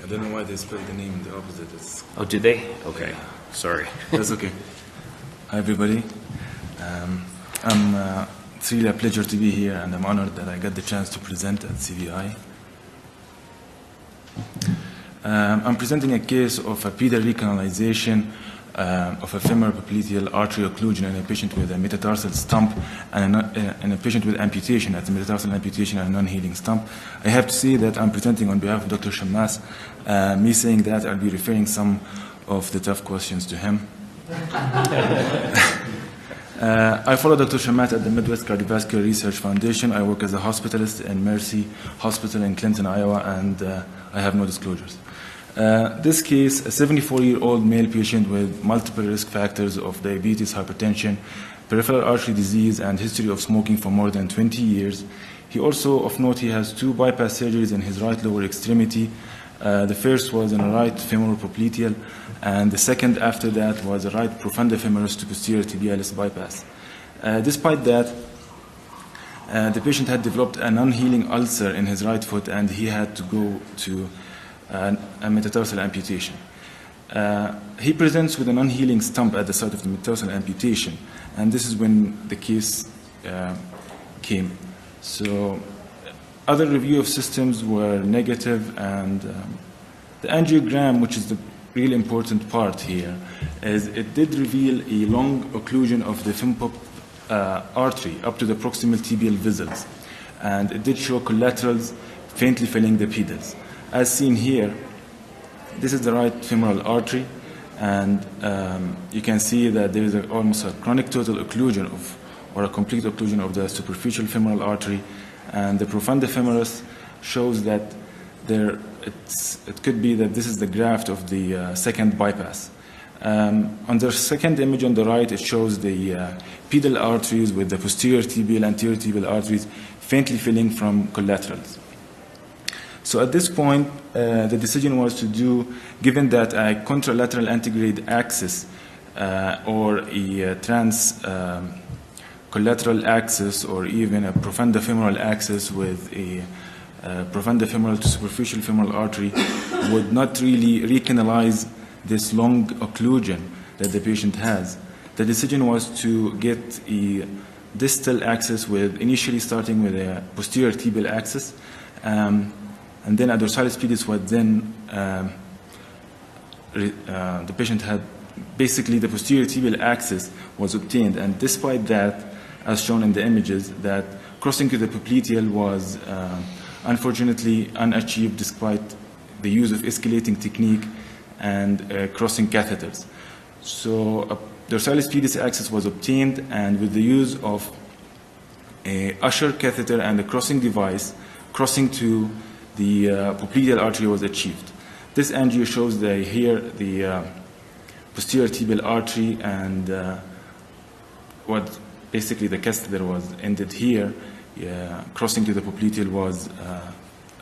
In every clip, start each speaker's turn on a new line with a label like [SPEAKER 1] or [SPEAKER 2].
[SPEAKER 1] I don't know why they spelled the name the opposite.
[SPEAKER 2] Oh, did they? Okay. Sorry.
[SPEAKER 1] That's okay. Hi, everybody. It's really a pleasure to be here, and I'm honored that I got the chance to present at CVI. I'm presenting a case of a pedal recanalization of a femeropopliteal artery occlusion in a patient with a metatarsal stump and a patient with amputation, that's a metatarsal amputation and a non-healing stump. I have to say that I'm presenting on behalf of Dr. Shammas. Me saying that, I'll be referring some of the tough questions to him. I follow Dr. Shammas at the Midwest Cardiovascular Research Foundation. I work as a hospitalist in Mercy Hospital in Clinton, Iowa, and I have no disclosures. This case, a 74-year-old male patient with multiple risk factors of diabetes, hypertension, peripheral artery disease, and history of smoking for more than 20 years. He also, of note, he has 2 bypass surgeries in his right lower extremity. The first was in a right femeropopliteal, and the second after that was a right profundifemoris to posterior tibialis bypass. Despite that, the patient had developed a non-healing ulcer in his right foot, and he had to go to a metatarsal amputation. He presents with a non-healing stump at the site of the metatarsal amputation, and this is when the case came. So other review of systems were negative, and the angiogram, which is the really important part here, is it did reveal a long occlusion of the Femeropopliteal artery up to the proximal tibial vessels, and it did show collaterals faintly filling the pedals. As seen here, this is the right femoral artery, and you can see that there is almost a chronic total occlusion or a complete occlusion of the superficial femoral artery, and the profundifemoris shows that it could be that this is the graft of the second bypass. On the second image on the right, it shows the pedal arteries with the posterior tibial, anterior tibial arteries faintly filling from collaterals. So at this point, the decision was to do, given that a contralateral antegrade axis or a trans collateral axis or even a profundifemoral axis with a profundifemoral to superficial femoral artery would not really recanalize this long occlusion that the patient has. The decision was to get a distal axis with initially starting with a posterior tibial axis, and then a dorsalis pedis was then the patient had basically the posterior tibial axis was obtained, and despite that, as shown in the images, that crossing to the popliteal was unfortunately unachieved despite the use of escalating technique and crossing catheters. So a dorsalis pedis axis was obtained, and with the use of a Usher catheter and a crossing device, crossing to the popliteal artery was achieved. This angio shows here the posterior tibial artery, and what basically the catheter was ended here. Crossing to the popliteal was a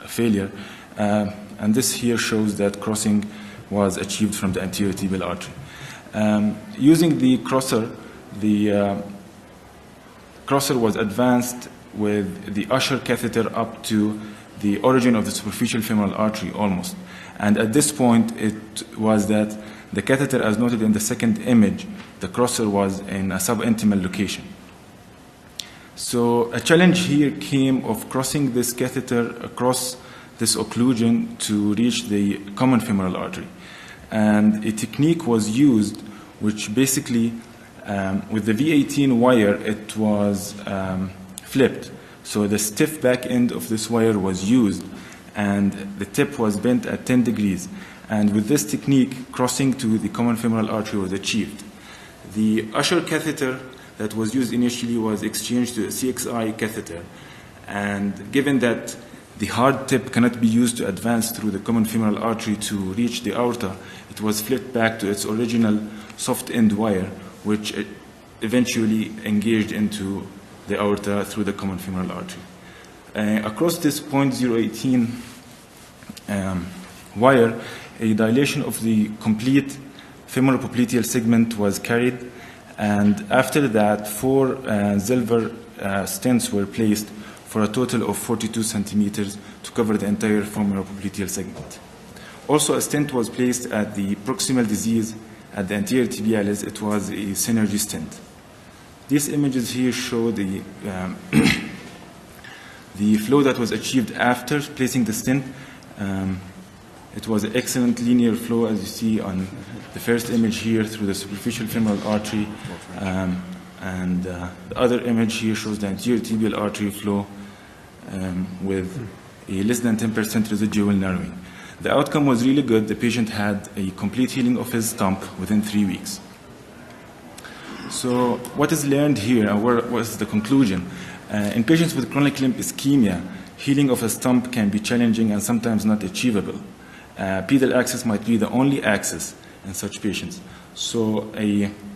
[SPEAKER 1] failure, and this here shows that crossing was achieved from the anterior tibial artery. Using the crosser was advanced with the Usher catheter up to the origin of the superficial femoral artery almost. And at this point, it was that the catheter, as noted in the second image, the crosser was in a subintimal location. So a challenge here came of crossing this catheter across this occlusion to reach the common femoral artery. And a technique was used which basically, with the V18 wire, it was flipped. So the stiff back end of this wire was used, and the tip was bent at 10 degrees. And with this technique, crossing to the common femoral artery was achieved. The Usher catheter that was used initially was exchanged to a CXI catheter. And given that the hard tip cannot be used to advance through the common femoral artery to reach the aorta, it was flipped back to its original soft end wire, which eventually engaged into the aorta through the common femoral artery. Across this 0.018 wire, a dilation of the complete femeropopliteal segment was carried, and after that, 4 silver stents were placed for a total of 42 centimeters to cover the entire femeropopliteal segment. Also, a stent was placed at the proximal disease at the anterior tibialis. It was a synergy stent. These images here show the the flow that was achieved after placing the stent. It was an excellent linear flow, as you see on the first image here, through the superficial femoral artery. And the other image here shows the anterior tibial artery flow with a less than 10% residual narrowing. The outcome was really good. The patient had a complete healing of his stump within 3 weeks. So what is learned here, and what was the conclusion? In patients with chronic limb ischemia, healing of a stump can be challenging and sometimes not achievable. Pedal access might be the only access in such patients. So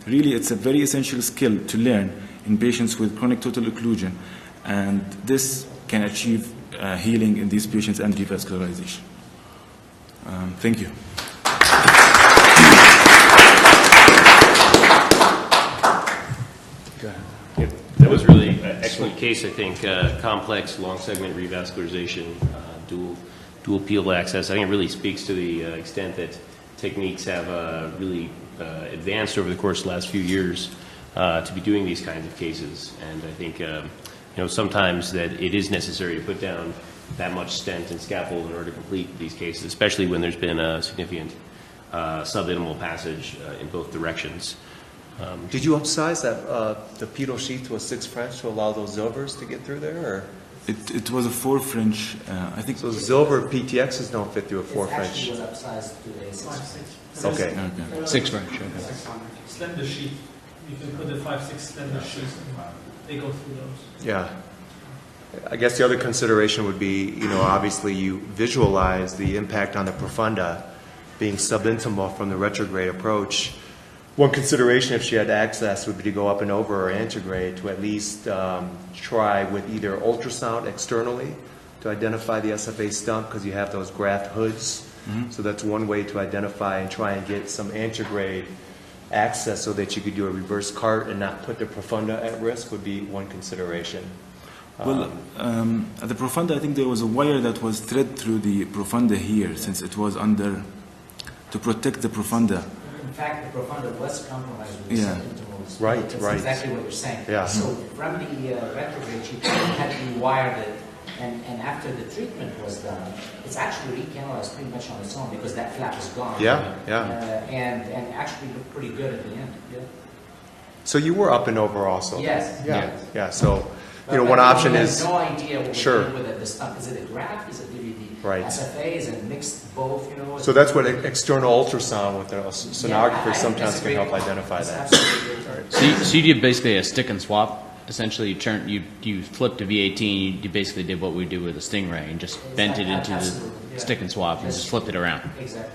[SPEAKER 1] really it's a very essential skill to learn in patients with chronic total occlusion, and this can achieve healing in these patients and revascularization. Thank you.
[SPEAKER 2] That was really an excellent case, I think. Complex, long segment revascularization, dual peel access. I think it really speaks to the extent that techniques have really advanced over the course of the last few years to be doing these kinds of cases. And I think sometimes that it is necessary to put down that much stent and scaffold in order to complete these cases, especially when there's been a significant subintimal passage in both directions.
[SPEAKER 3] Did you upsize that the pedal sheath to a 6 French to allow those Zilvers to get through there? Or?
[SPEAKER 1] It was a 4 French, I think.
[SPEAKER 3] So Zilver PTXs don't fit through a 4 French.
[SPEAKER 4] Actually was upsized to a 6.
[SPEAKER 3] Okay.
[SPEAKER 5] 6 French. Okay.
[SPEAKER 6] Slender sheet. You can put the 5/6 slender sheets. They go through those.
[SPEAKER 3] Yeah. I guess the other consideration would be, obviously you visualize the impact on the profunda being subintimal from the retrograde approach. One consideration, if she had access, would be to go up and over or antegrade to at least try with either ultrasound externally to identify the SFA stump, because you have those graft hoods. Mm-hmm. So that's one way to identify and try and get some antegrade access so that you could do a reverse cart and not put the profunda at risk would be one consideration.
[SPEAKER 1] Well, at the profunda, I think there was a wire that was thread through the profunda here, since it was under, to protect the profunda.
[SPEAKER 4] In fact, the profunda was compromised with the subintimal.
[SPEAKER 3] Right,
[SPEAKER 4] That's
[SPEAKER 3] right.
[SPEAKER 4] exactly what you're saying.
[SPEAKER 3] Yeah.
[SPEAKER 4] So from the retrograde, she had rewired it, and after the treatment was done, it's actually recanalized pretty much on its own because that flap is gone.
[SPEAKER 3] Yeah, yeah.
[SPEAKER 4] And actually looked pretty good at the end. Yeah.
[SPEAKER 3] So you were up and over also?
[SPEAKER 4] Yes.
[SPEAKER 3] Yeah, yeah. So, one option is...
[SPEAKER 4] no idea what
[SPEAKER 3] sure.
[SPEAKER 4] we're doing with the stump. Is it a graft? Is it the
[SPEAKER 3] right.
[SPEAKER 4] SFA? Is it mixed both?
[SPEAKER 3] So that's what external ultrasound with the sonographer sometimes can help identify that.
[SPEAKER 5] So you did basically a stick and swap. Essentially, you flipped a V18. You basically did what we do with a Stingray and just bent it into the stick and swap and just flipped it around.
[SPEAKER 4] Exactly.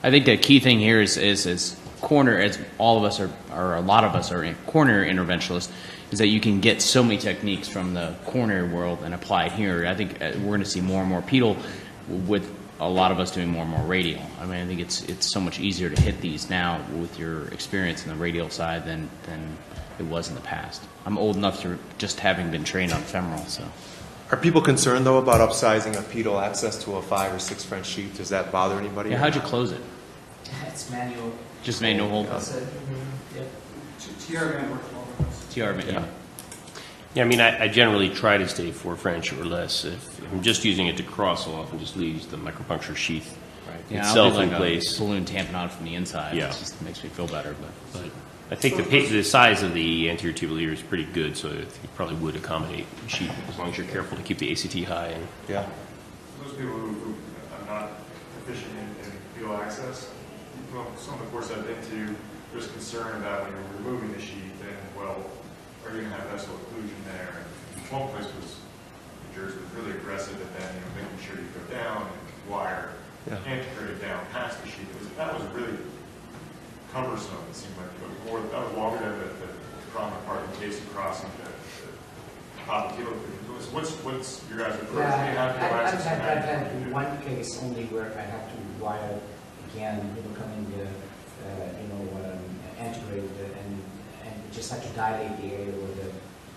[SPEAKER 5] I think the key thing here is corner, as all of us are, or a lot of us are in corner interventionalists, is that you can get so many techniques from the corner world and apply it here. I think we're going to see more and more pedal, with a lot of us doing more and more radial. I mean, I think it's so much easier to hit these now with your experience in the radial side than it was in the past. I'm old enough to just having been trained on femoral, so.
[SPEAKER 3] Are people concerned, though, about upsizing a pedal access to a 5 or 6 French sheath? Does that bother anybody?
[SPEAKER 5] Yeah, how'd you close it?
[SPEAKER 4] It's manual.
[SPEAKER 5] Just manual hold?
[SPEAKER 4] That's it. Yep.
[SPEAKER 6] TR-band works well for us.
[SPEAKER 5] TR-band, yeah.
[SPEAKER 2] Yeah, I mean, I generally try to stay 4 French or less. If I'm just using it to cross, I'll often just leave the micropuncture sheath itself in place.
[SPEAKER 5] Balloon tampon from the inside.
[SPEAKER 2] Yeah.
[SPEAKER 5] It just makes me feel better. But
[SPEAKER 2] I think the size of the anterior tibial ear is pretty good, so I think it probably would accommodate the sheath as long as you're careful to keep the ACT high. And
[SPEAKER 3] yeah.
[SPEAKER 7] Those people who are not efficient in pedal access, some of the course I've been to, there's concern about when you're removing the sheath, and well, are you going to have vessel occlusion there? And one place was the jurors was really aggressive at that, making sure you go down and wire antegrade down past the sheath. That was really cumbersome. It seemed like that was longer than the prominent part of the case of crossing the popliteal. What's your guys' approach?
[SPEAKER 4] I've had one case only where I had to wire again, coming antegrade and just had to dilate the area where the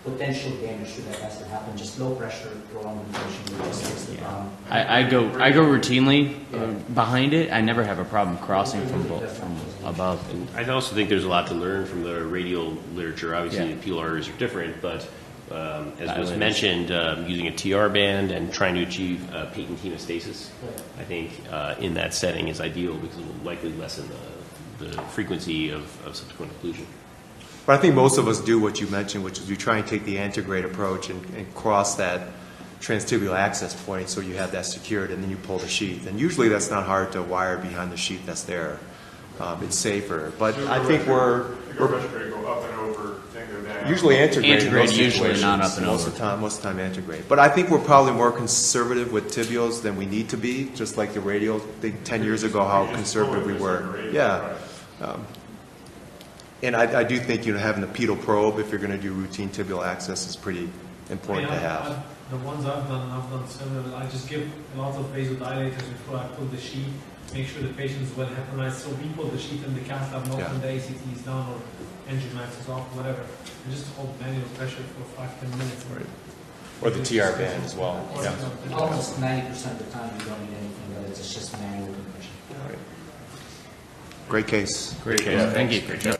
[SPEAKER 4] potential damage to that vessel happen. Just low pressure, prolonged inflation will just fix the problem.
[SPEAKER 5] I go routinely behind it. I never have a problem crossing from above.
[SPEAKER 2] I also think there's a lot to learn from the radial literature. Obviously,
[SPEAKER 5] Yeah.
[SPEAKER 2] the peel arteries are different, but as was
[SPEAKER 5] Dilators.
[SPEAKER 2] mentioned, using a TR band and trying to achieve patent hemostasis, I think in that setting is ideal because it will likely lessen the frequency of subsequent occlusion.
[SPEAKER 3] But I think most of us do what you mentioned, which is we try and take the antegrade approach and cross that transtibular access point so you have that secured, and then you pull the sheath. And usually that's not hard to wire behind the sheath that's there. It's safer. But I think we're
[SPEAKER 7] retrograde, go up and over, then go down.
[SPEAKER 3] usually antegrade. in
[SPEAKER 5] Antegrade
[SPEAKER 3] most
[SPEAKER 5] usually,
[SPEAKER 3] situations.
[SPEAKER 5] not up and
[SPEAKER 3] most
[SPEAKER 5] over.
[SPEAKER 3] Of the time, most of the time antegrade. But I think we're probably more conservative with tibials than we need to be, just like the radial. I think 10 years ago how conservative we were. Yeah. And I do think having the pedal probe, if you're going to do routine tibial access, is pretty important to have.
[SPEAKER 6] The ones I've done several. I just give a lot of vasodilators before I pull the sheath. Make sure the patient is well heparinized. So we pull the sheath in the cath lab, not when the ACT is down or Angiogram is off, whatever. And just hold manual pressure for 5-10 minutes.
[SPEAKER 3] Right. Or the TR band as well. Yeah.
[SPEAKER 4] Almost 90% of the time you don't need anything, but it's just manual compression.
[SPEAKER 3] Great case.
[SPEAKER 5] Great case. Thank you.
[SPEAKER 3] Great job.